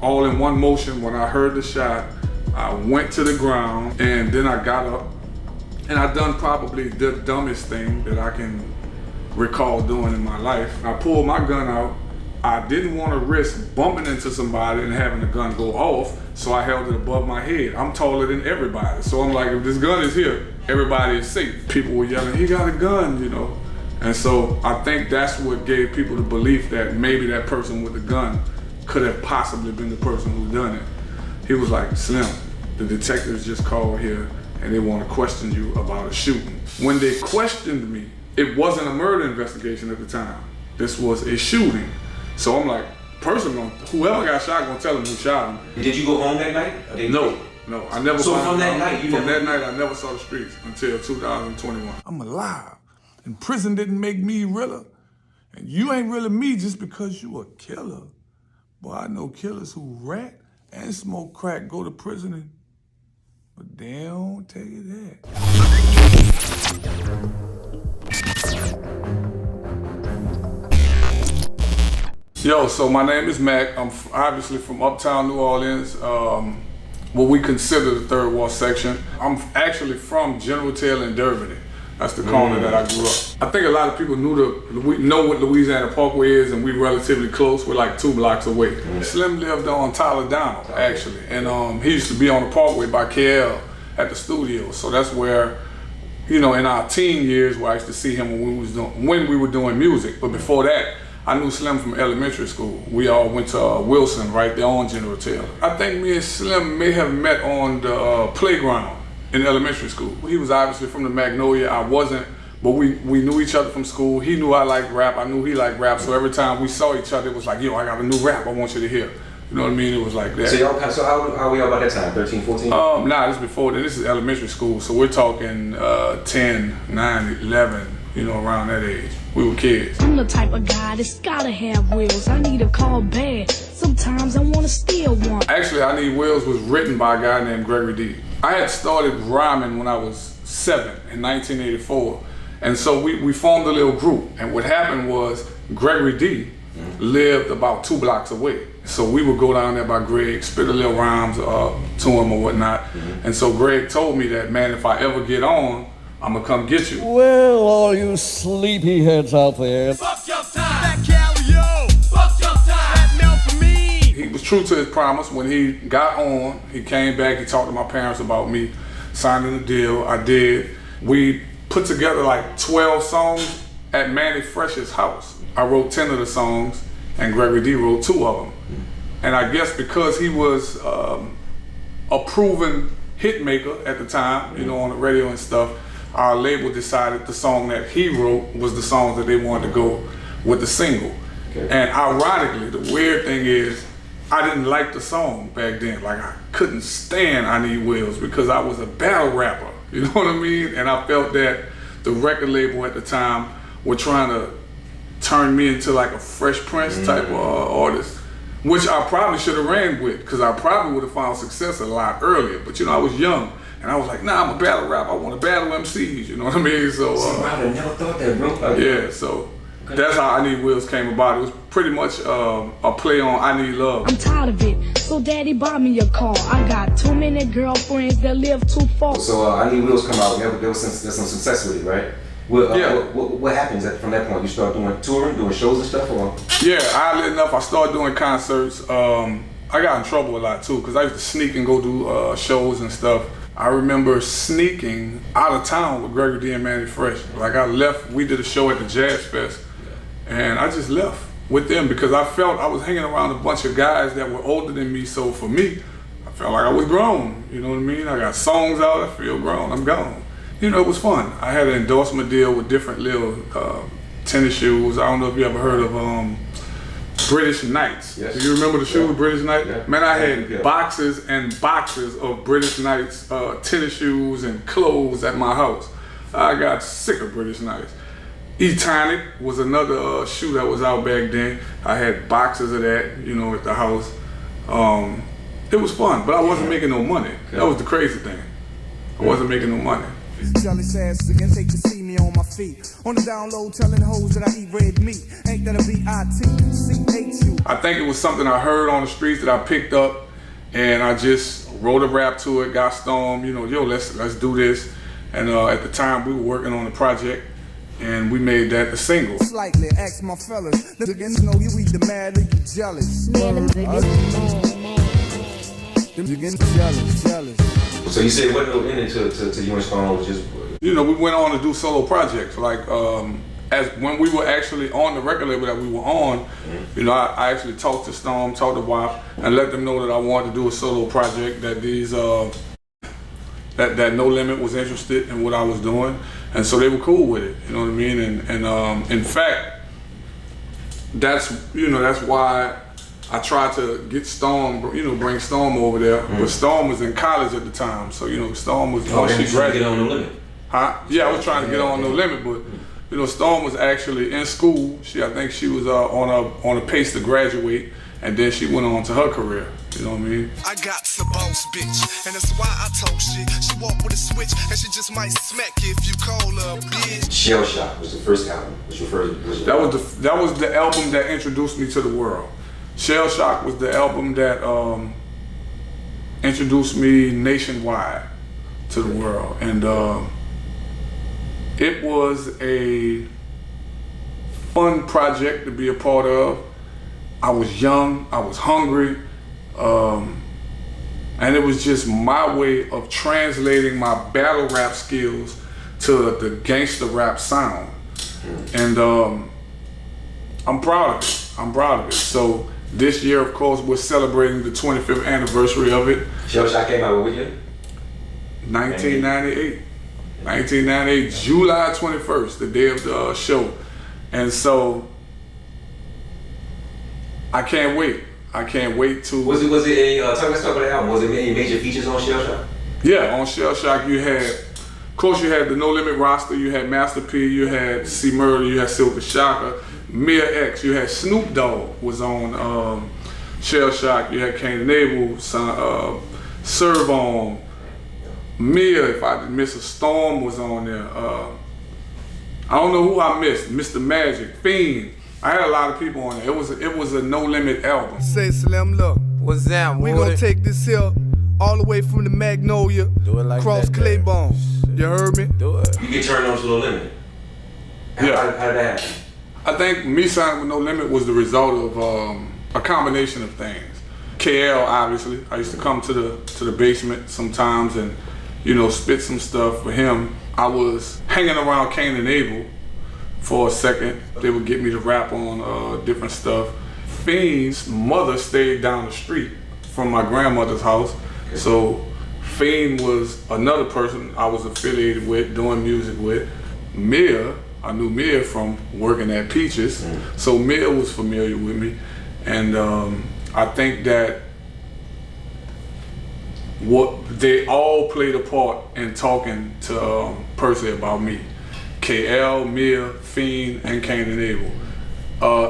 all in one motion. When I heard the shot, I went to the ground, and then I got up, and I done probably the dumbest thing that I can recall doing in my life. I pulled my gun out. I didn't want to risk bumping into somebody and having the gun go off, so I held it above my head. I'm taller than everybody, so I'm like, if this gun is here, everybody is safe. People were yelling, he got a gun, you know. And so I think that's what gave people the belief that maybe that person with the gun could have possibly been the person who done it. He was like, Slim, the detectives just called here and they want to question you about a shooting. When they questioned me, it wasn't a murder investigation at the time. This was a shooting. So I'm like, whoever got shot gonna tell him who shot him. Did you go home that night? No, I never. So from that night, that night, I never saw the streets until 2021. I'm alive, and prison didn't make me realer. And you ain't really me just because you a killer. Boy, I know killers who rat and smoke crack go to prison, but they don't tell you that. Yo, so my name is Mac. I'm obviously from uptown New Orleans, what we consider the third ward section. I'm actually from General Taylor and Derby. That's the corner that I grew up. I think a lot of people know what Louisiana Parkway is, and we relatively close. We're like 2 blocks away. Slim lived on Tyler Donald, actually, and he used to be on the Parkway by KL at the studio. So that's where, you know, in our teen years, where I used to see him when we were doing music. But before that, I knew Slim from elementary school. We all went to Wilson right there on General Taylor. I think me and Slim may have met on the playground in elementary school. He was obviously from the Magnolia. I wasn't, but we knew each other from school. He knew I liked rap. I knew he liked rap. So every time we saw each other, it was like, yo, I got a new rap I want you to hear. You know what I mean? It was like that. So how we all about that time? 13, 14? Nah, this is before then. This is elementary school. So we're talking 10, 9, 11, you know, around that age. We were kids. I'm the type of guy that's gotta have wheels. I need a car bad. Sometimes I wanna steal one. Actually, I Need Wheels was written by a guy named Gregory D. I had started rhyming when I was 7 in 1984. And so we formed a little group. And what happened was Gregory D lived about 2 blocks away. So we would go down there by Greg, spit a little rhymes to him or whatnot. And so Greg told me that, man, if I ever get on, I'm gonna come get you. Well, all you sleepyheads out there. Fuck your time. That Calio. Fuck your time. That milk for me. He was true to his promise. When he got on, he came back, he talked to my parents about me signing the deal. I did. We put together like 12 songs at Manny Fresh's house. I wrote 10 of the songs, and Gregory D wrote 2 of them. And I guess because he was a proven hit maker at the time, you know, on the radio and stuff, our label decided the song that he wrote was the songs that they wanted to go with the single. Okay. And ironically, the weird thing is, I didn't like the song back then. Like, I couldn't stand I Need Wheels because I was a battle rapper, you know what I mean? And I felt that the record label at the time were trying to turn me into like a Fresh Prince type of artist, which I probably should have ran with, because I probably would have found success a lot earlier. But you know, I was young. And I was like, nah, I'm a battle rapper. I want to battle MCs, you know what I mean? So, I would have never thought that, bro. Yeah, so that's how I Need Wheels came about. It was pretty much a play on I Need Love. I'm tired of it, so daddy buy me a car. I got too many girlfriends that live too far. So I Need Wheels come out, there was some success with it, right? What happens from that point? You start doing touring, doing shows and stuff, or? Yeah, oddly enough, I started doing concerts. I got in trouble a lot too, because I used to sneak and go do shows and stuff. I remember sneaking out of town with Gregory D and Manny Fresh. Like, I left, we did a show at the Jazz Fest, and I just left with them because I felt I was hanging around a bunch of guys that were older than me. So for me, I felt like I was grown, you know what I mean? I got songs out, I feel grown, I'm gone. You know, it was fun. I had an endorsement deal with different little tennis shoes. I don't know if you ever heard of British Knights. Yes. Do you remember the shoes, British Knights? Yeah. Man, I had boxes and boxes of British Knights tennis shoes and clothes at my house. I got sick of British Knights. E-Tonic was another shoe that was out back then. I had boxes of that, you know, at the house. It was fun, but I wasn't making no money. That was the crazy thing. I wasn't making no money. Jealous ass again, take to see me on my feet. On the down low, telling hoes that I eat red meat. Ain't that a B-I-T-C-H-U? I think it was something I heard on the streets that I picked up, and I just wrote a rap to it, got Storm, you know, yo, let's do this. And at the time we were working on the project, and we made that the single. Slightly, ask my fellas. Niggas know you either mad or you jealous. You getting jealous. So you said what in it to you and Stone was just... You know, we went on to do solo projects. Like, as when we were actually on the record label that we were on, you know, I actually talked to Storm, talked to WAP, and let them know that I wanted to do a solo project, that these, that No Limit was interested in what I was doing. And so they were cool with it, you know what I mean? And in fact, that's why I tried to get Storm, you know, bring Storm over there. But Storm was in college at the time, so, you know, Storm was, once she graduated. Get on No Limit. Huh? Yeah, I was trying to get on No Limit, but you know, Storm was actually in school. I think she was on a pace to graduate, and then she went on to her career. You know what I mean? I got the boss bitch, and that's why I talk shit. She walk with a switch, and she just might smack you if you call her a bitch. Shell Shock was the first album. Was your first? That was the album that introduced me to the world. Shell Shock was the album that introduced me nationwide to the world, and it was a fun project to be a part of. I was young, I was hungry, and it was just my way of translating my battle rap skills to the gangster rap sound. And I'm proud of it. I'm proud of it. So this year, of course, we're celebrating the 25th anniversary of it. Shell Shock came out with you? 1998. 1998, July 21st, the day of the show. And so I can't wait. I can't wait to... Was it let's talk about the album. Was it any major features on Shell Shock? Yeah, on Shell Shock you had, of course you had the No Limit roster, you had Master P, you had C Murder, you had Silver Shocker, Mia X, you had Snoop Dogg was on Shell Shock, you had Cain and Abel, Serv-On, Mia, if I didn't miss a Storm was on there. I don't know who I missed, Mr. Magic, Fiend. I had a lot of people on there. It was a No Limit album. Say Slim, look. What's that? We gonna take this here all the way from the Magnolia, like across Claiborne. You heard me? Do it. You get turned on to No Limit. How did that happen? I think me signing with No Limit was the result of a combination of things. KL, obviously. I used to come to the basement sometimes and, you know, spit some stuff for him. I was hanging around Cain and Abel for a second. They would get me to rap on different stuff. Fiend's mother stayed down the street from my grandmother's house. So Fiend was another person I was affiliated with, doing music with. Mia, I knew Mia from working at Peaches. So Mia was familiar with me. And I think that they all played a part in talking to Percy about me. KL, Mia, Fiend, and Cain and Abel.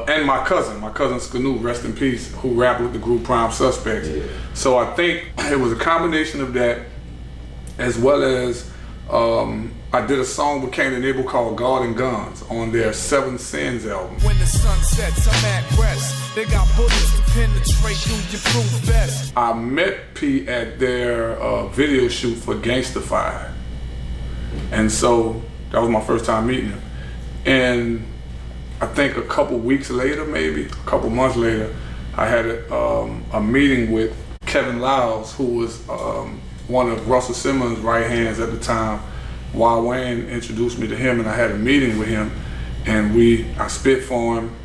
And my cousin Skanu, rest in peace, who rapped with the group Prime Suspects. Yeah. So I think it was a combination of that, as well as I did a song with Cain and Abel called God and Guns on their Seven Sins album. When the sun sets, I'm at rest. They got bullets to penetrate through your proof vest. I met P at their video shoot for Gangstafied. And so that was my first time meeting him. And I think a couple weeks later, maybe a couple months later, I had a meeting with Kevin Lyles, who was one of Russell Simmons' right hands at the time. Wild Wayne introduced me to him, and I had a meeting with him, and I spit for him,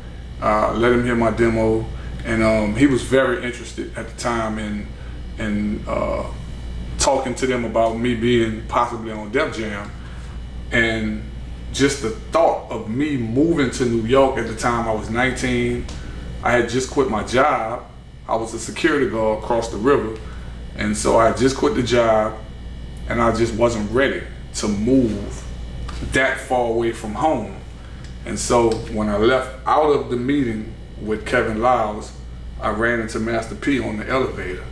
let him hear my demo, and he was very interested at the time in talking to them about me being possibly on Def Jam. And just the thought of me moving to New York at the time, I was 19, I had just quit my job. I was a security guard across the river, and so I had just quit the job, and I just wasn't ready to move that far away from home. And so when I left out of the meeting with Kevin Lyles, I ran into Master P on the elevator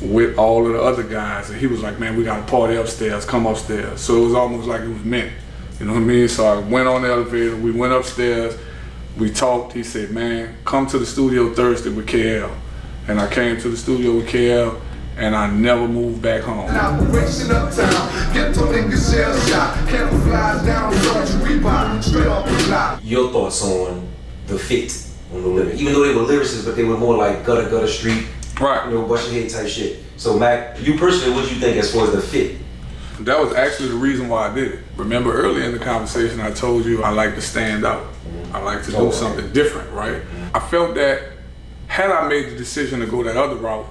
with all of the other guys, and he was like, man, we got a party upstairs, come upstairs. So it was almost like it was meant You know what I mean? So I went on the elevator, we went upstairs, we talked. He said, man, come to the studio Thursday with KL. And I came to the studio with KL, and I never moved back home. Operation Uptown, get to niggas shell shot, camouflage down, Reebok, straight off the block. Your thoughts on the fit on the limit? Even though they were lyricists, but they were more like gutter street, right? You know, brush your head type shit. So Mac, you personally, what do you think as far as the fit? That was actually the reason why I did it. Remember earlier in the conversation I told you I like to stand out. I like to do something different, right? I felt that had I made the decision to go that other route,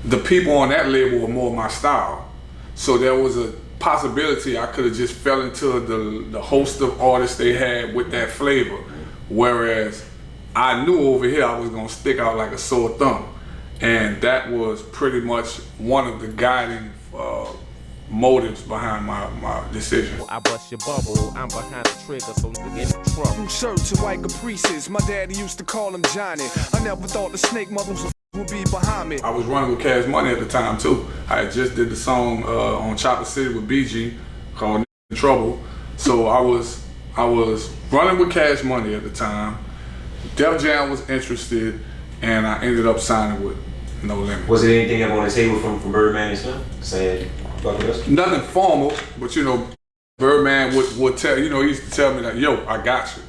the people on that label were more my style. So there was a possibility I could have just fell into the host of artists they had with that flavor. Whereas I knew over here I was gonna stick out like a sore thumb. And that was pretty much one of the guiding motives behind my decision. I bust your bubble, I'm behind the trigger, so you can get in trouble. Blue shirts and white caprices, my daddy used to call him Johnny. I never thought the snake mothers would be behind me. I was running with Cash Money at the time too. I had just did the song on Chopper City with BG called Trouble. So I was running with Cash Money at the time. Def Jam was interested, and I ended up signing with No Limit. Was there anything up on the table from Birdman and stuff saying fuck with us? Nothing formal, but you know, Birdman would tell, you know, he used to tell me that, yo, I got you.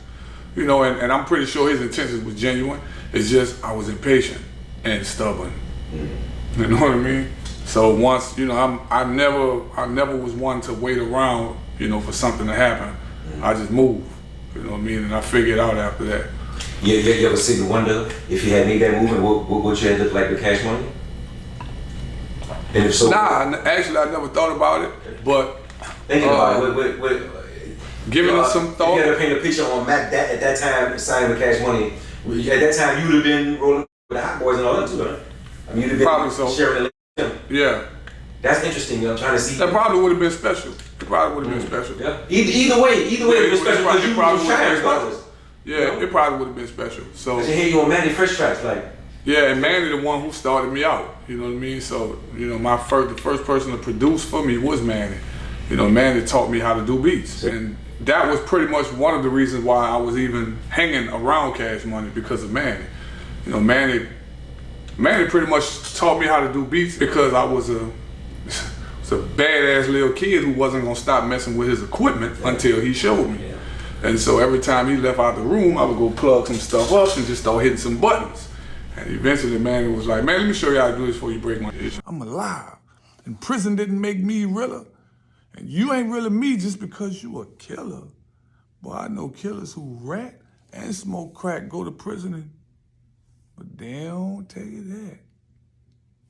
You know, and I'm pretty sure his intentions was genuine. It's just I was impatient and stubborn. You know what I mean? So once, you know, I never was one to wait around, you know, for something to happen. I just moved. You know what I mean? And I figured it out after that. Yeah, you ever sit and wonder if you had made that movement, what you had looked like with Cash Money? And if so, nah, actually I never thought about it, but thinking about it, giving it some thought. If you had to paint a picture on Mac at that time, signing with Cash Money, at that time you would have been rolling with the Hot Boys and all that too, huh? I mean, you'd have been probably so. Sharing the yeah. That's interesting. I'm trying to see. That probably would have been special. It probably would have been special. Yeah. Either way, it would have been special because you probably shine. Yeah, it probably would have been special. So I hear you on Manny Fresh tracks, like. Yeah, and Manny the one who started me out. You know what I mean? So you know, the first person to produce for me was Manny. You know, Manny taught me how to do beats, and that was pretty much one of the reasons why I was even hanging around Cash Money, because of Manny. You know, Manny pretty much taught me how to do beats because I was a badass little kid who wasn't gonna stop messing with his equipment until he showed me. And so every time he left out the room, I would go plug some stuff up and just start hitting some buttons. And eventually Manny was like, man, let me show you how to do this before you break my dish. I'm alive, and prison didn't make me realer. And you ain't really me just because you a killer. Boy, I know killers who rat and smoke crack go to prison, but they don't tell you that.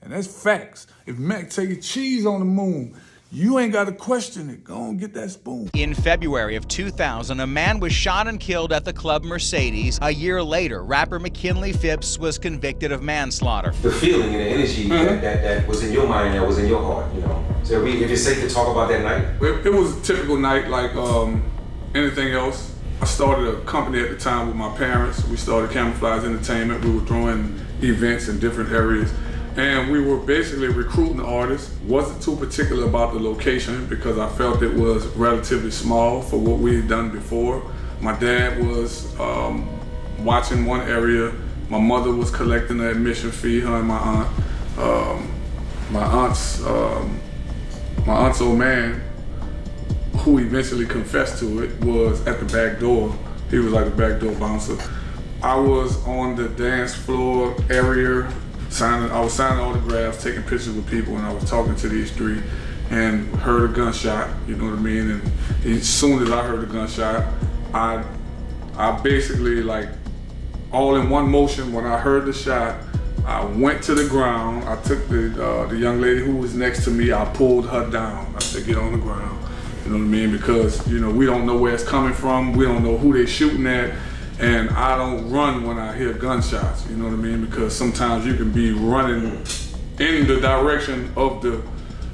And that's facts. If Mac tell you cheese on the moon, you ain't got to question it. Go on, get that spoon. In February of 2000, a man was shot and killed at the club Mercedes. A year later, rapper McKinley Phipps was convicted of manslaughter. The feeling and the energy that was in your mind, that was in your heart, you know. So if it's safe to talk about that night? It was a typical night like anything else. I started a company at the time with my parents. We started Camouflage Entertainment. We were throwing events in different areas. And we were basically recruiting artists. Wasn't too particular about the location because I felt it was relatively small for what we had done before. My dad was watching one area. My mother was collecting the admission fee, her and my aunt. My aunt's old man, who eventually confessed to it, was at the back door. He was like the back door bouncer. I was on the dance floor area. I was signing autographs, taking pictures with people, and I was talking to these three and heard a gunshot, you know what I mean? And as soon as I heard a gunshot, I basically, like, all in one motion, when I heard the shot, I went to the ground. I took the young lady who was next to me, I pulled her down. I said, get on the ground, you know what I mean? Because, you know, we don't know where it's coming from, we don't know who they're shooting at. And I don't run when I hear gunshots, you know what I mean? Because sometimes you can be running in the direction of the,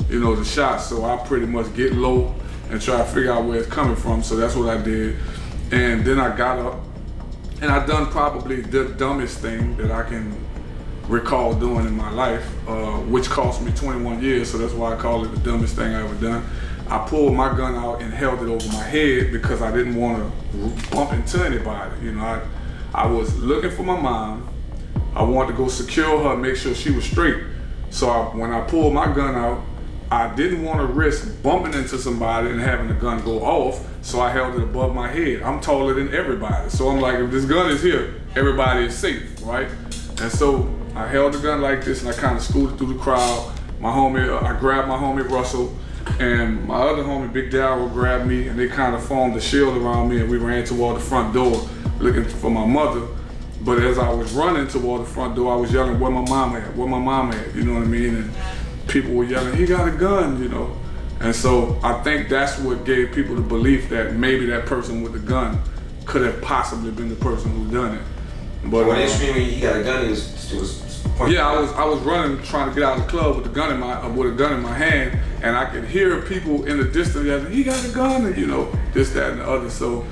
you know, the shots. So I pretty much get low and try to figure out where it's coming from. So that's what I did. And then I got up and I done probably the dumbest thing that I can recall doing in my life, which cost me 21 years. So that's why I call it the dumbest thing I ever done. I pulled my gun out and held it over my head because I didn't want to bump into anybody. You know, I was looking for my mom. I wanted to go secure her, make sure she was straight. So when I pulled my gun out, I didn't want to risk bumping into somebody and having the gun go off, so I held it above my head. I'm taller than everybody, so I'm like, if this gun is here, everybody is safe, right? And so I held the gun like this and I kind of scooted through the crowd. I grabbed my homie Russell, and my other homie Big Darryl grabbed me, and they kind of formed a shield around me, and we ran toward the front door looking for my mother. But as I was running toward the front door, I was yelling, where my mom at, where my mom at, you know what I mean? And people were yelling, he got a gun, you know? And so I think that's what gave people the belief that maybe that person with the gun could have possibly been the person who done it. But when they screaming, he got a gun, it was pointing. Yeah, I was running, trying to get out of the club with a gun in my hand, and I could hear people in the distance yelling, he got a gun, and you know, this, that, and the other. So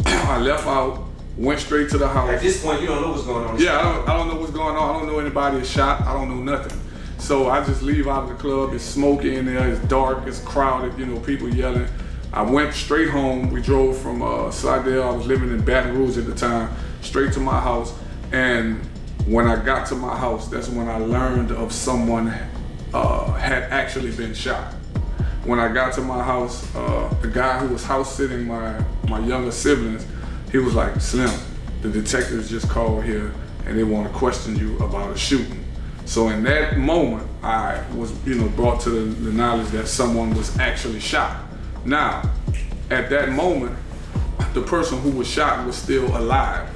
I left out, went straight to the house. At this point, you don't know what's going on. Yeah, I don't know what's going on. I don't know anybody is shot. I don't know nothing. So I just leave out of the club. It's smoky in there. It's dark. It's crowded. You know, people yelling. I went straight home. We drove from Slidell. I was living in Baton Rouge at the time, straight to my house. And when I got to my house, that's when I learned of someone had actually been shot. When I got to my house, the guy who was house sitting my younger siblings, he was like, Slim, the detectives just called here and they want to question you about a shooting. So in that moment, I was, brought to the knowledge that someone was actually shot. Now, at that moment, the person who was shot was still alive.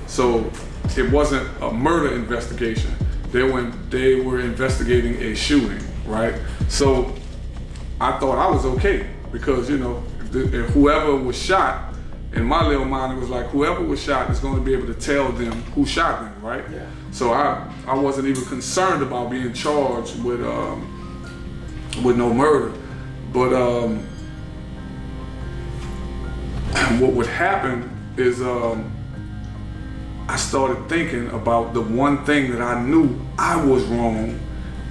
So it wasn't a murder investigation. They were investigating a shooting, right? So I thought I was okay because, if whoever was shot, in my little mind, it was like whoever was shot is going to be able to tell them who shot them, right? Yeah. So I wasn't even concerned about being charged with no murder. But what would happen is I started thinking about the one thing that I knew I was wrong,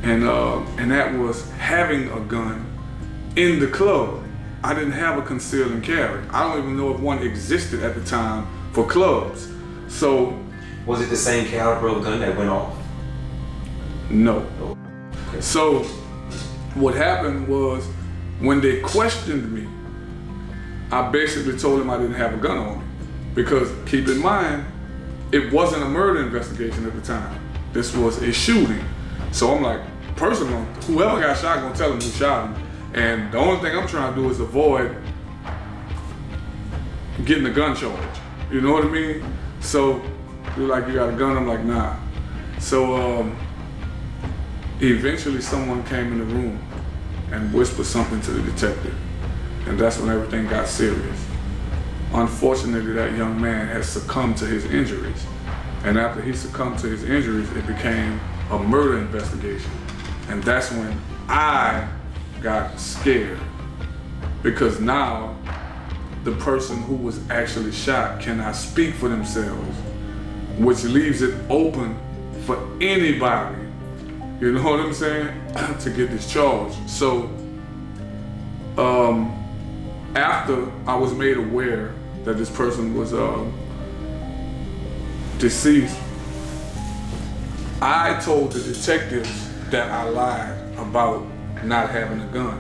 and that was having a gun in the club. I didn't have a conceal and carry. I don't even know if one existed at the time for clubs. So, was it the same caliber of gun that went off? No. Okay. So what happened was when they questioned me, I basically told them I didn't have a gun on me. Because keep in mind, it wasn't a murder investigation at the time. This was a shooting. So I'm like, personally, whoever got shot gonna tell them who shot him. And the only thing I'm trying to do is avoid getting a gun charge. You know what I mean? So they're like, you got a gun? I'm like, nah. So eventually someone came in the room and whispered something to the detective. And that's when everything got serious. Unfortunately, that young man had succumbed to his injuries. And after he succumbed to his injuries, it became a murder investigation. And that's when I got scared, because now the person who was actually shot cannot speak for themselves, which leaves it open for anybody, you know what I'm saying, to get discharged. So after I was made aware that this person was deceased, I told the detectives that I lied about not having a gun.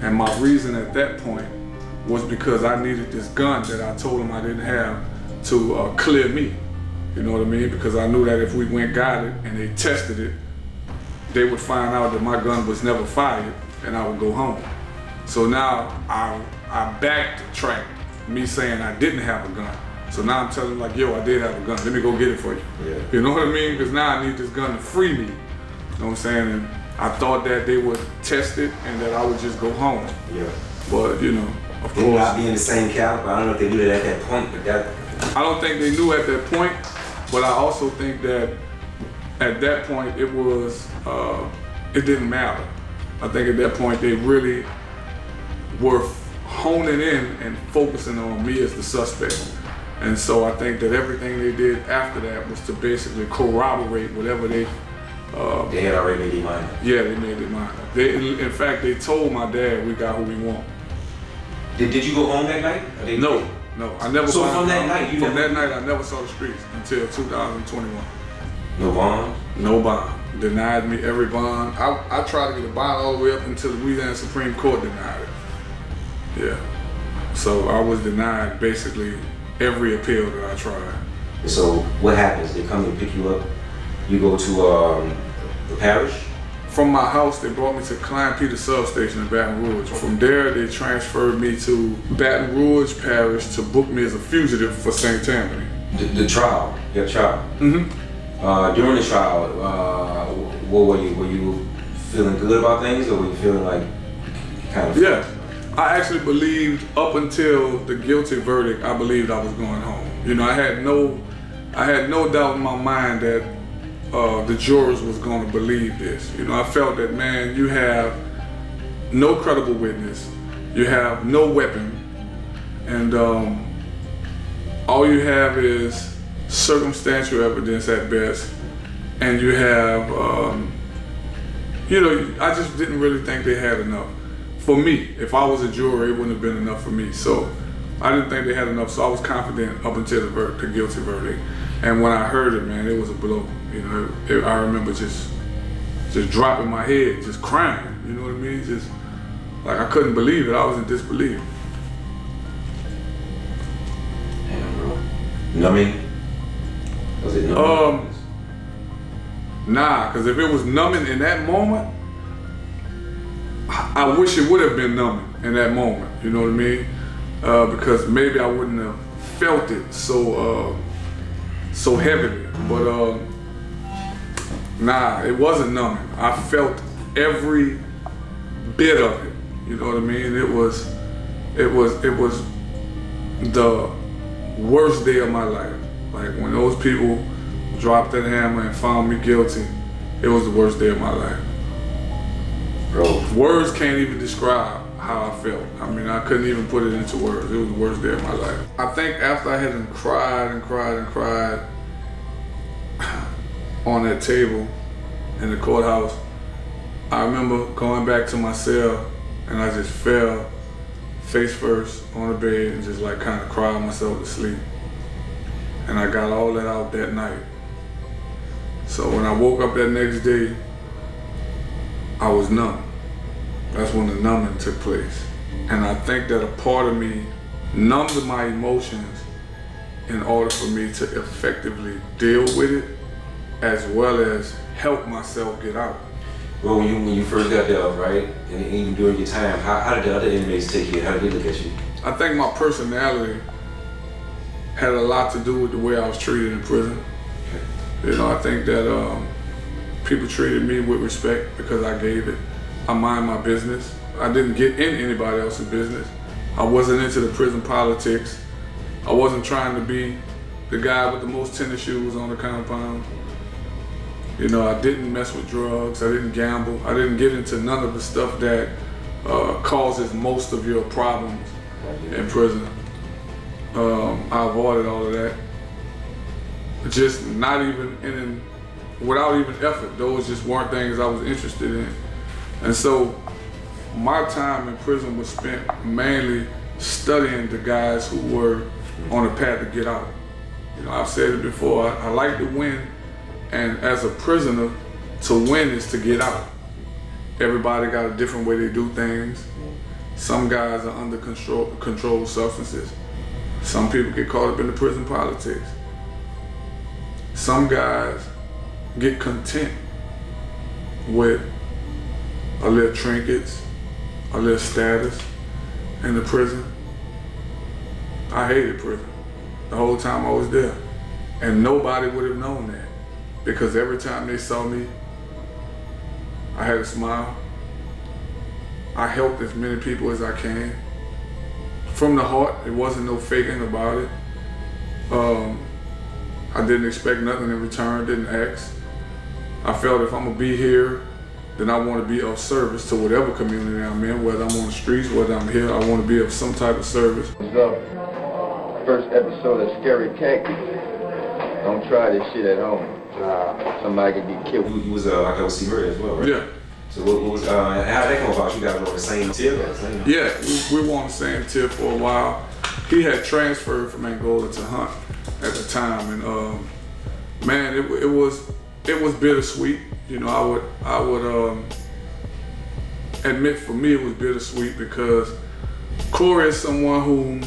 And my reason at that point was because I needed this gun that I told them I didn't have to clear me. You know what I mean? Because I knew that if we went got it and they tested it, they would find out that my gun was never fired and I would go home. So now I backtracked me saying I didn't have a gun. So now I'm telling them like, yo, I did have a gun. Let me go get it for you. Yeah. You know what I mean? Because now I need this gun to free me. You know what I'm saying? And I thought that they would test it and that I would just go home. Yeah. But of course. Not being the same caliber. I don't know if they knew that at that point, but I don't think they knew at that point, but I also think that at that point it was, it didn't matter. I think at that point they really were honing in and focusing on me as the suspect. And so I think that everything they did after that was to basically corroborate whatever they They had already made their mind up. Yeah, they made their mind up. In fact, they told my dad, we got who we want. Did you go home that night? No, I never. So from that night, that night, I never saw the streets until 2021. No bond? No bond. Denied me every bond. I tried to get a bond all the way up until the Louisiana Supreme Court denied it. Yeah. So I was denied basically every appeal that I tried. So what happens? They come and pick you up. You go to the parish? From my house, they brought me to Klein Peter substation in Baton Rouge. From there, they transferred me to Baton Rouge Parish to book me as a fugitive for St. Tammany. The trial, your trial. Mm-hmm. During the trial, what were you? Were you feeling good about things, or were you feeling like kind of? Yeah, I actually believed up until the guilty verdict. I believed I was going home. You know, I had no doubt in my mind that the jurors was going to believe this. You know, I felt that, man, you have no credible witness, you have no weapon, and all you have is circumstantial evidence at best, and you have, you know, I just didn't really think they had enough. For me, if I was a juror, it wouldn't have been enough for me. So I didn't think they had enough, so I was confident up until the guilty verdict. And when I heard it, man, it was a blow. You know, I remember just dropping my head, just crying. You know what I mean? Just like I couldn't believe it. I was in disbelief. Damn, bro. Numbing? Was it numbing? Nah, because if it was numbing in that moment, I wish it would have been numbing in that moment. You know what I mean? Because maybe I wouldn't have felt it so heavily. But nah, it wasn't numbing. I felt every bit of it. You know what I mean? It was the worst day of my life. Like when those people dropped that hammer and found me guilty, it was the worst day of my life. Bro. Words can't even describe how I felt. I mean, I couldn't even put it into words. It was the worst day of my life. I think after I had cried and cried and cried on that table in the courthouse, I remember going back to my cell and I just fell face first on the bed and just like kind of cried myself to sleep. And I got all that out that night. So when I woke up that next day, I was numb. That's when the numbing took place. And I think that a part of me numbed my emotions in order for me to effectively deal with it, as well as help myself get out. Well, when you first got there, right, and even during your time, how did the other inmates take you? How did they look at you? I think my personality had a lot to do with the way I was treated in prison. Okay. You know, I think that people treated me with respect because I gave it. I mind my business. I didn't get in anybody else's business. I wasn't into the prison politics. I wasn't trying to be the guy with the most tennis shoes on the compound. You know, I didn't mess with drugs. I didn't gamble. I didn't get into none of the stuff that causes most of your problems in prison. I avoided all of that. Just not even without even effort. Those just weren't things I was interested in. And so my time in prison was spent mainly studying the guys who were on the path to get out. You know, I've said it before, I like to win, and as a prisoner, to win is to get out. Everybody got a different way they do things. Some guys are under controlled substances. Some people get caught up in the prison politics. Some guys get content with a little trinkets, a little status in the prison. I hated prison the whole time I was there. And nobody would have known that, because every time they saw me, I had a smile. I helped as many people as I can. From the heart, it wasn't no faking about it. I didn't expect nothing in return, didn't ask. I felt if I'm gonna be here, then I want to be of service to whatever community I'm in, whether I'm on the streets, whether I'm here, I want to be of some type of service. What's up? First episode of Scary Khaki. Don't try this shit at home. Somebody could get killed. You was like OC murder as well, right? Yeah. So what was how did that come about? You guys were on the same tier? Yeah, we were on the same tier for a while. He had transferred from Angola to Hunt at the time, and man, it was bittersweet. You know, I would admit for me it was bittersweet because Corey is someone whom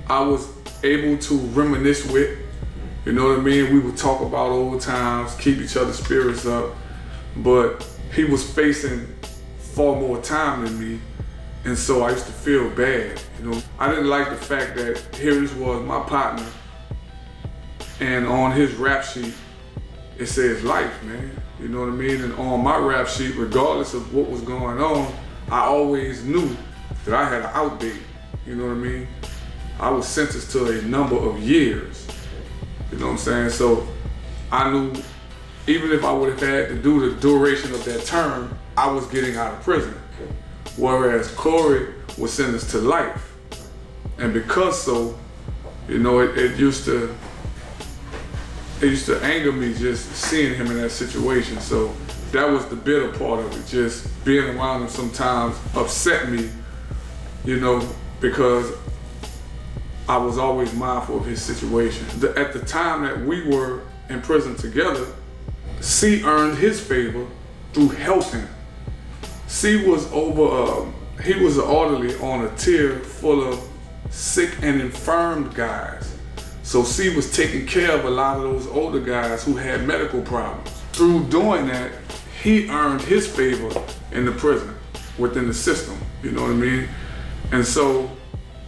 I was able to reminisce with. You know what I mean? We would talk about old times, keep each other's spirits up, but he was facing far more time than me, and so I used to feel bad. You know, I didn't like the fact that here this was my partner, and on his rap sheet it says life, man. You know what I mean? And on my rap sheet, regardless of what was going on, I always knew that I had an out date. You know what I mean? I was sentenced to a number of years. You know what I'm saying? So I knew even if I would have had to do the duration of that term, I was getting out of prison. Whereas Corey was sentenced to life. And because so, you know, it used to anger me just seeing him in that situation. So that was the bitter part of it. Just being around him sometimes upset me, you know, because I was always mindful of his situation. At the time that we were in prison together, C earned his favor through helping. C was he was an orderly on a tier full of sick and infirmed guys. So C was taking care of a lot of those older guys who had medical problems. Through doing that, he earned his favor in the prison, within the system, you know what I mean? And so,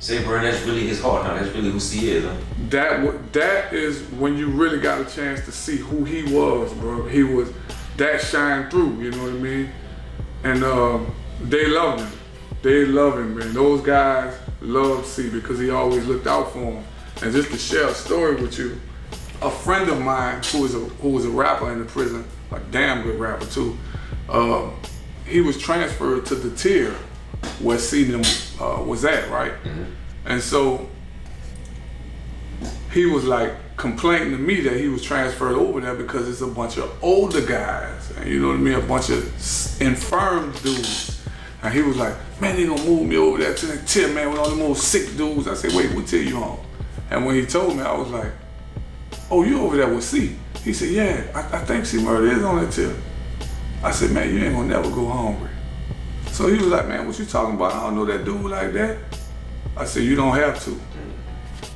Say, bro, that's really his heart, huh? That's really who C is, huh? That is when you really got a chance to see who he was, bro. He was, that shined through, you know what I mean? And they loved him. They love him, man. Those guys loved C because he always looked out for them. And just to share a story with you, a friend of mine who was a rapper in the prison, a damn good rapper too, he was transferred to the tier where C was at, right? Mm-hmm. And so he was like complaining to me that he was transferred over there because it's a bunch of older guys, and you know what I mean, a bunch of infirm dudes. And he was like, man, they gonna move me over there to that tier, man, with all them old sick dudes. I said, wait, what tier you on? And when he told me, I was like, oh, you over there with C? He said, yeah, I think C Murder is on that tier. I said, man, you ain't gonna never go hungry. So he was like, man, what you talking about? I don't know that dude like that. I said, you don't have to.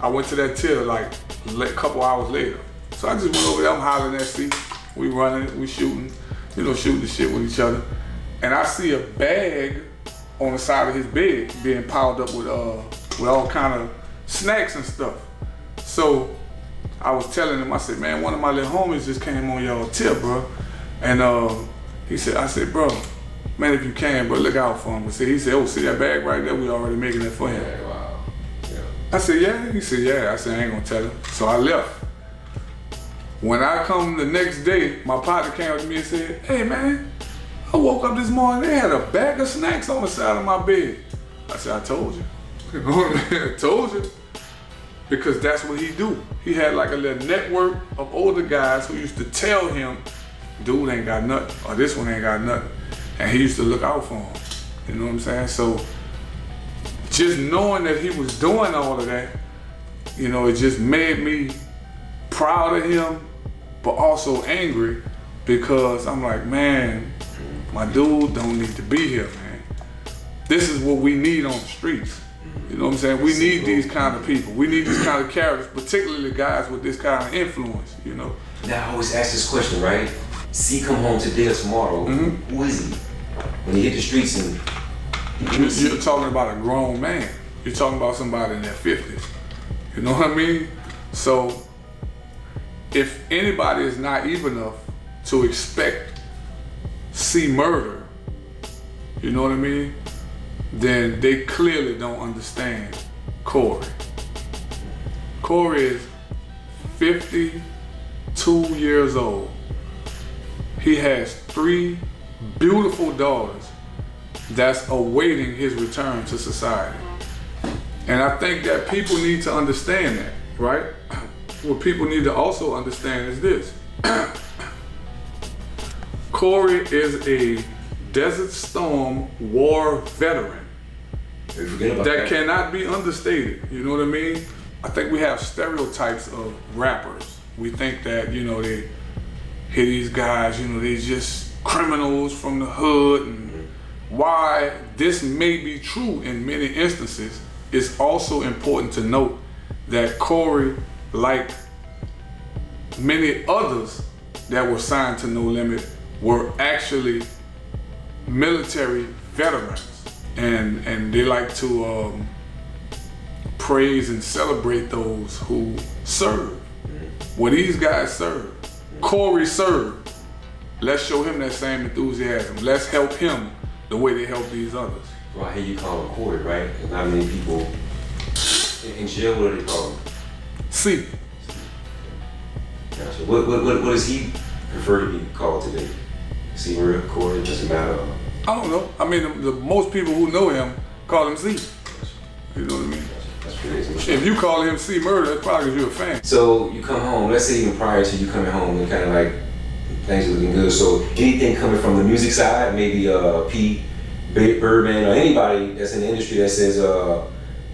I went to that tier like a couple hours later. So I just went over there, I'm hollering at C. We running, we shooting, you know, shooting the shit with each other. And I see a bag on the side of his bed being piled up with all kind of snacks and stuff. So I was telling him, I said, man, one of my little homies just came on y'all tip, bro. And I said, bro, man, if you can, bro, look out for him. He said, oh, see that bag right there? We already making it for him. Yeah, wow. Yeah. I said, yeah? He said, yeah. I said, I ain't gonna tell him. So I left. When I come the next day, my partner came up to me and said, hey, man, I woke up this morning, they had a bag of snacks on the side of my bed. I said, I told you. You know what I mean? I told you. Because that's what he do. He had like a little network of older guys who used to tell him, dude ain't got nothing, or this one ain't got nothing. And he used to look out for him. You know what I'm saying? So just knowing that he was doing all of that, you know, it just made me proud of him, but also angry, because I'm like, man, my dude don't need to be here, man. This is what we need on the streets. You know what I'm saying? We need these kind of people. We need these kind of characters, particularly guys with this kind of influence, you know? Now I always ask this question, right? C come home today or tomorrow, who is he? When he hit the streets and... You're talking about a grown man. You're talking about somebody in their 50s. You know what I mean? So, if anybody is naive enough to expect C murder, you know what I mean? Then they clearly don't understand Corey. Corey is 52 years old. He has 3 beautiful daughters that's awaiting his return to society. And I think that people need to understand that, right? What people need to also understand is this. Corey is a Desert Storm war veteran that cannot be understated. You know what I mean? I think we have stereotypes of rappers. We think that, you know, they hear these guys, you know, they just criminals from the hood. And why this may be true in many instances, it's also important to note that Corey, like many others that were signed to No Limit, were actually military veterans. And they like to praise and celebrate those who serve. Well, these guys serve. Corey served. Let's show him that same enthusiasm. Let's help him the way they help these others. Well, I hear you call him Corey, right? There's not many people in jail. What do they call him? C. Gotcha. What does he prefer to be called today? C, Murder, Corey, doesn't matter. I don't know. I mean, the most people who know him call him C. You know what I mean? That's crazy. If you call him C Murder, that's probably because you're a fan. So you come home, let's say even prior to you coming home and kind of like things are looking good. So anything coming from the music side, maybe Pete, Birdman, or anybody that's in the industry that says,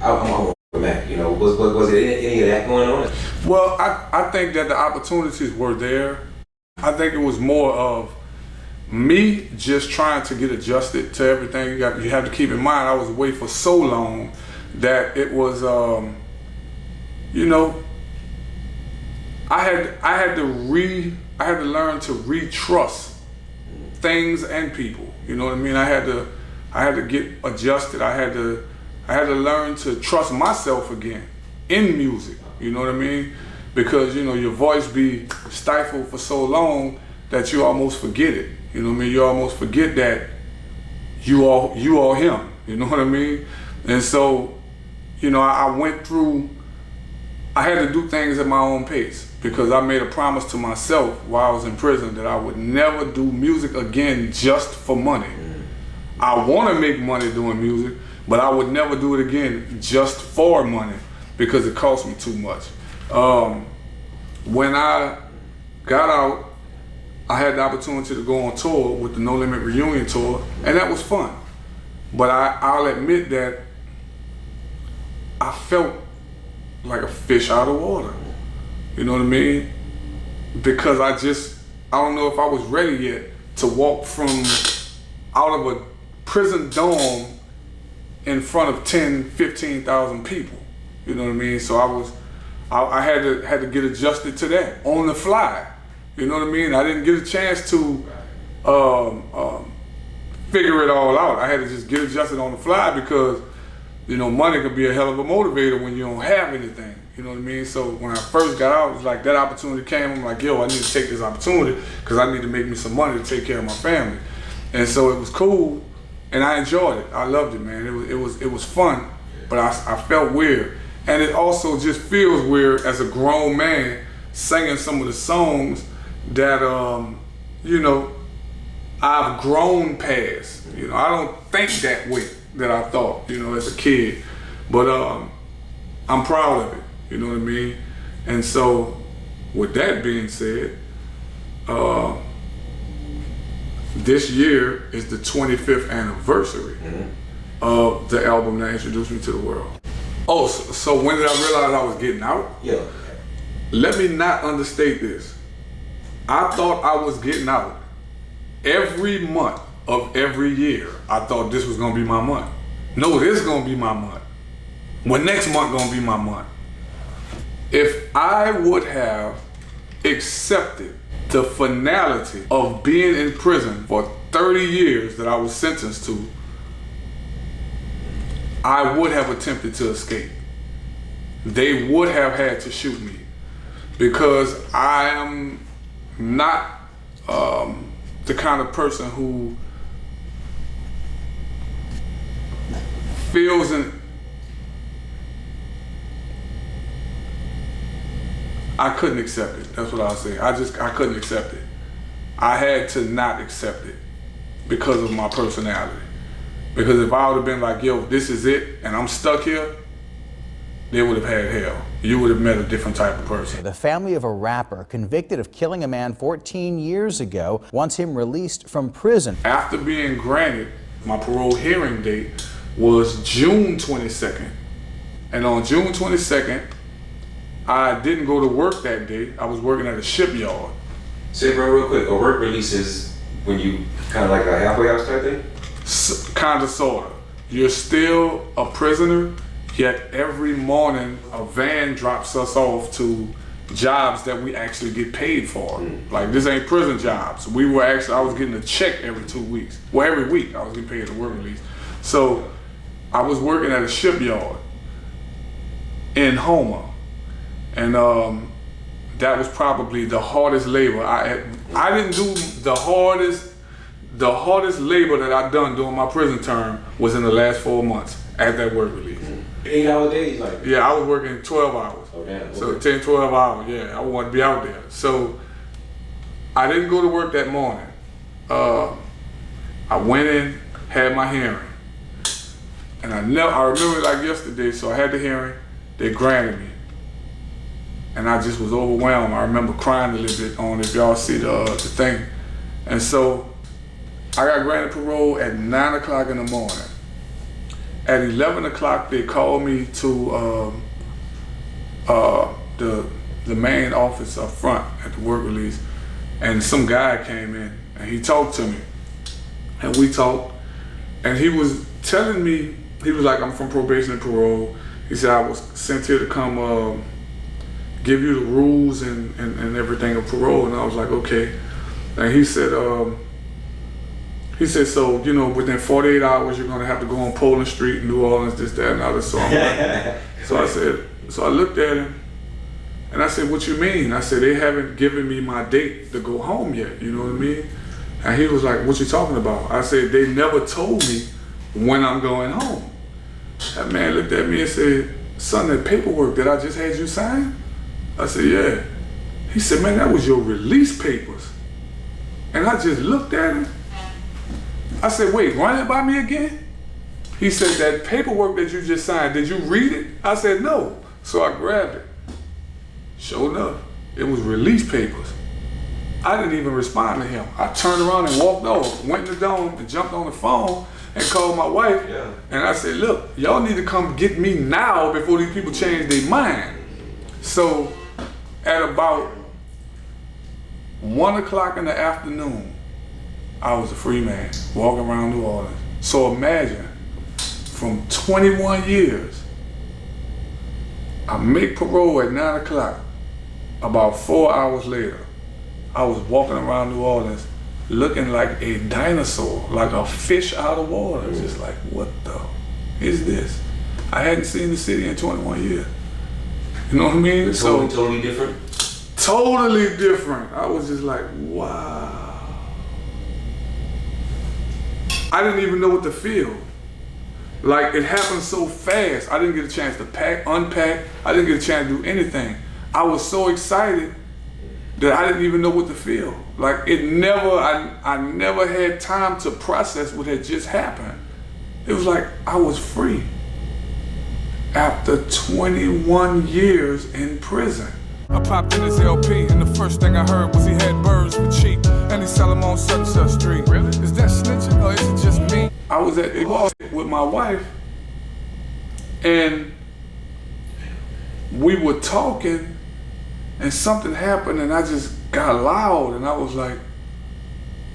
I'm with Mac, you know, was there any of that going on? Well, I think that the opportunities were there. I think it was more of me just trying to get adjusted to everything. You have to keep in mind, I was away for so long that it was, you know, I had to learn to re-trust things and people. You know what I mean? I had to get adjusted. I had to learn to trust myself again in music. You know what I mean? Because, you know, your voice be stifled for so long that you almost forget it. You know what I mean? You almost forget that you are him. You know what I mean? And so, you know, I went through, I had to do things at my own pace because I made a promise to myself while I was in prison that I would never do music again just for money. I want to make money doing music, but I would never do it again just for money because it cost me too much. When I got out, I had the opportunity to go on tour with the No Limit Reunion Tour, and that was fun. But I'll admit that I felt like a fish out of water. You know what I mean? Because I don't know if I was ready yet to walk from out of a prison dome in front of 10, 15,000 people. You know what I mean? So I had to get adjusted to that on the fly. You know what I mean? I didn't get a chance to figure it all out. I had to just get adjusted on the fly because, you know, money could be a hell of a motivator when you don't have anything. You know what I mean? So when I first got out, it was like that opportunity came. I'm like, yo, I need to take this opportunity because I need to make me some money to take care of my family. And so it was cool, and I enjoyed it. I loved it, man. It was fun, but I felt weird. And it also just feels weird as a grown man singing some of the songs that, you know, I've grown past. You know, I don't think that way that I thought, you know, as a kid. But I'm proud of it, you know what I mean? And so, with that being said, this year is the 25th anniversary of the album that introduced me to the world. Oh, so when did I realize I was getting out? Yeah. Let me not understate this. I thought I was getting out every month of every year. I thought this was gonna be my month. No, this is gonna be my month. Well, next month gonna be my month. If I would have accepted the finality of being in prison for 30 years that I was sentenced to, I would have attempted to escape. They would have had to shoot me because I am not the kind of person who feels I couldn't accept it. That's what I'll say. I couldn't accept it. I had to not accept it because of my personality. Because if I would have been like, yo, this is it, and I'm stuck here, they would have had hell. you would have met a different type of person. The family of a rapper convicted of killing a man 14 years ago wants him released from prison. After being granted, my parole hearing date was June 22nd. And on June 22nd, I didn't go to work that day. I was working at a shipyard. Say, bro, real quick, a work release is when you kind of like a halfway house type thing? Kind of, sort of. You're still a prisoner, yet every morning a van drops us off to jobs that we actually get paid for. Like, this ain't prison jobs. I was getting a check every 2 weeks. Well, every week I was getting paid a work release. So I was working at a shipyard in Houma. And that was probably the hardest labor. I didn't do the hardest labor that I've done during my prison term was in the last 4 months at that work release. 8-hour days, like? Yeah, I was working 12 hours. Oh, damn. So 10, 12 hours, yeah, I wanted to be out there. So I didn't go to work that morning. I went in, had my hearing. And I remember it like yesterday, so I had the hearing, they granted me. And I just was overwhelmed. I remember crying a little bit on it, if y'all see the thing. And so I got granted parole at 9 o'clock in the morning. At 11 o'clock, they called me to the main office up front at the work release, and some guy came in and he talked to me, and we talked, and he was telling me, he was like, I'm from probation and parole. He said, I was sent here to come give you the rules and everything of parole, and I was like, okay. And he said, so, you know, within 48 hours, you're gonna have to go on Poland Street in New Orleans, this, that, and other. So I'm like, so I looked at him and I said, what you mean? I said, they haven't given me my date to go home yet, you know what I mean? And he was like, what you talking about? I said, they never told me when I'm going home. That man looked at me and said, son, that paperwork that I just had you sign? I said, yeah. He said, man, that was your release papers. And I just looked at him. I said, wait, run it by me again? He said, that paperwork that you just signed, did you read it? I said, no. So I grabbed it. Sure enough, it was release papers. I didn't even respond to him. I turned around and walked off, went in the dome and jumped on the phone and called my wife. Yeah. And I said, look, y'all need to come get me now before these people change their mind. So at about 1 o'clock in the afternoon, I was a free man, walking around New Orleans. So imagine, from 21 years, I make parole at 9 o'clock. About 4 hours later, I was walking around New Orleans looking like a dinosaur, like a fish out of water. Just like, what the is this? I hadn't seen the city in 21 years. You know what I mean? Totally different? Totally different. I was just like, wow. I didn't even know what to feel. Like, it happened so fast. I didn't get a chance to pack, unpack. I didn't get a chance to do anything. I was so excited that I didn't even know what to feel. Like, I never had time to process what had just happened. It was like I was free after 21 years in prison. I popped in his LP, and the first thing I heard was he had birds for cheap, and he sell them on such and such street. Really? Is that snitching, or is it just me? I was at the bar with my wife, and we were talking, and something happened, and I just got loud, and I was like,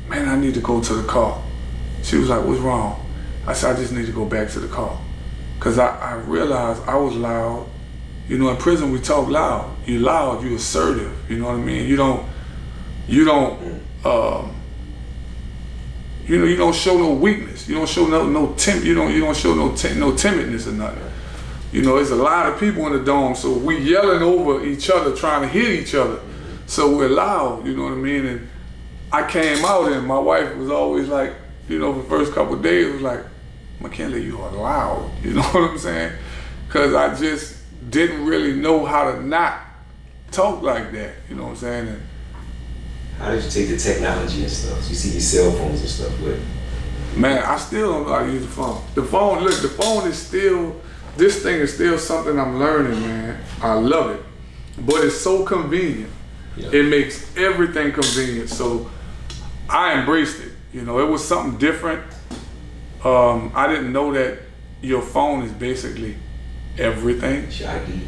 man, I need to go to the car. She was like, what's wrong? I said, I just need to go back to the car. Because I realized I was loud. You know, in prison we talk loud. You loud, you assertive. You know what I mean? You don't show no weakness. You don't show no timidness or nothing. You know, there's a lot of people in the dome, so we yelling over each other, trying to hit each other. So we're loud, you know what I mean? And I came out, and my wife was always like, you know, for the first couple of days, it was like, McKinley, you are loud. You know what I'm saying? Because I just didn't really know how to not talk like that. You know what I'm saying? And how did you take the technology and stuff? So you see these cell phones and stuff with? Man, I still don't know how to use the phone. The phone is still this thing is still something I'm learning, man. I love it, but it's so convenient. Yeah. It makes everything convenient. So I embraced it. You know, it was something different. I didn't know that your phone is basically everything. Shaggy.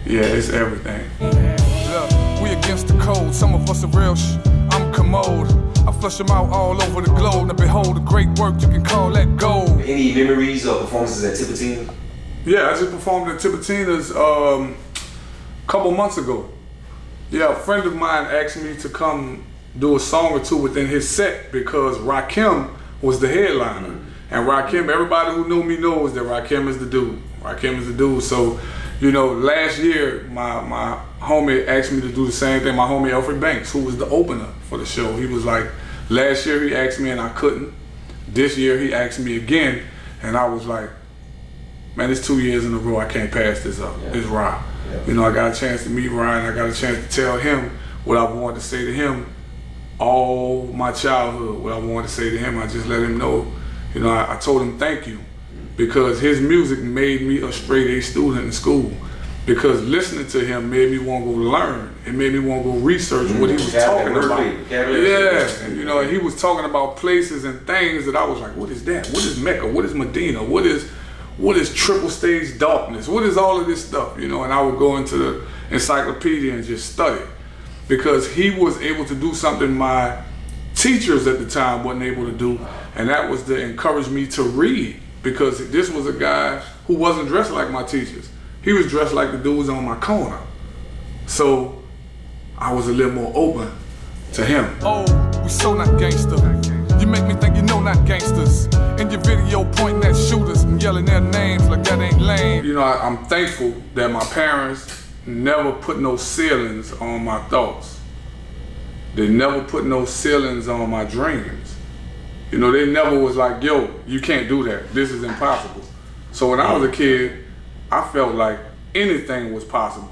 Yeah, it's everything. Look, we against the code. Some of us are real I'm commode. I flush them out all over the globe. Now behold the great work you can call that gold. Any memories of performances at Tipitine? Yeah, I just performed at Tipitina's a couple months ago. Yeah, a friend of mine asked me to come do a song or two within his set because Rakim was the headliner. And Rakim, everybody who knew me knows that Rakim is the dude. Rakim is the dude. So, you know, last year, my homie asked me to do the same thing. My homie Alfred Banks, who was the opener for the show, he was like, last year he asked me and I couldn't. This year he asked me again, and I was like, man, it's 2 years in a row I can't pass this up. Yeah. It's Ryan. Yeah. You know, I got a chance to meet Ryan. I got a chance to tell him what I wanted to say to him all my childhood. What I wanted to say to him, I just let him know. You know, I told him thank you because his music made me a straight A student in school. Because listening to him made me want to go learn. It made me want to go research what he was talking about. Yeah, and you know, he was talking about places and things that I was like, what is that? What is Mecca? What is Medina? What is triple stage darkness? What is all of this stuff? You know, and I would go into the encyclopedia and just study. Because he was able to do something my teachers at the time wasn't able to do, and that was to encourage me to read. Because this was a guy who wasn't dressed like my teachers. He was dressed like the dudes on my corner. So I was a little more open to him. Oh, we so not gangster. You make me think you know not gangsters. In your video pointing at shooters and yelling their names like that ain't lame. You know, I'm thankful that my parents never put no ceilings on my thoughts. They never put no ceilings on my dreams. You know, they never was like, yo, you can't do that. This is impossible. So when I was a kid, I felt like anything was possible.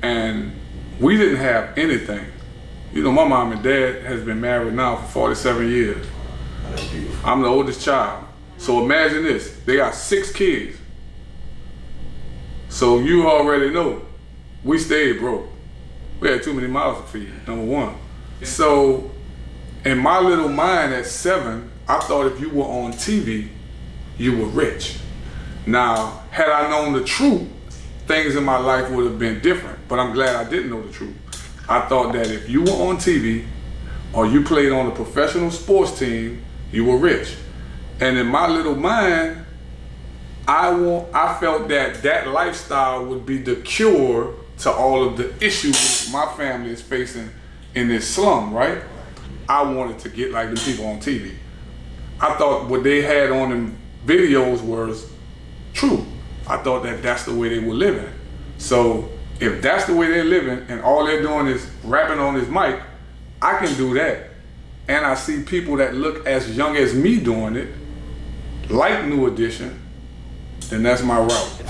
And we didn't have anything. You know, my mom and dad has been married now for 47 years. I'm the oldest child. So imagine this, they got 6 kids. So you already know, we stayed broke. We had too many mouths to feed, number one. So in my little mind at 7, I thought if you were on TV, you were rich. Now, had I known the truth, things in my life would have been different, but I'm glad I didn't know the truth. I thought that if you were on TV or you played on a professional sports team, you were rich. And in my little mind, I felt that that lifestyle would be the cure to all of the issues my family is facing in this slum, right? I wanted to get like the people on TV. I thought what they had on them videos was true. I thought that that's the way they were living. So if that's the way they're living and all they're doing is rapping on this mic, I can do that. And I see people that look as young as me doing it, like New Edition, then that's my route.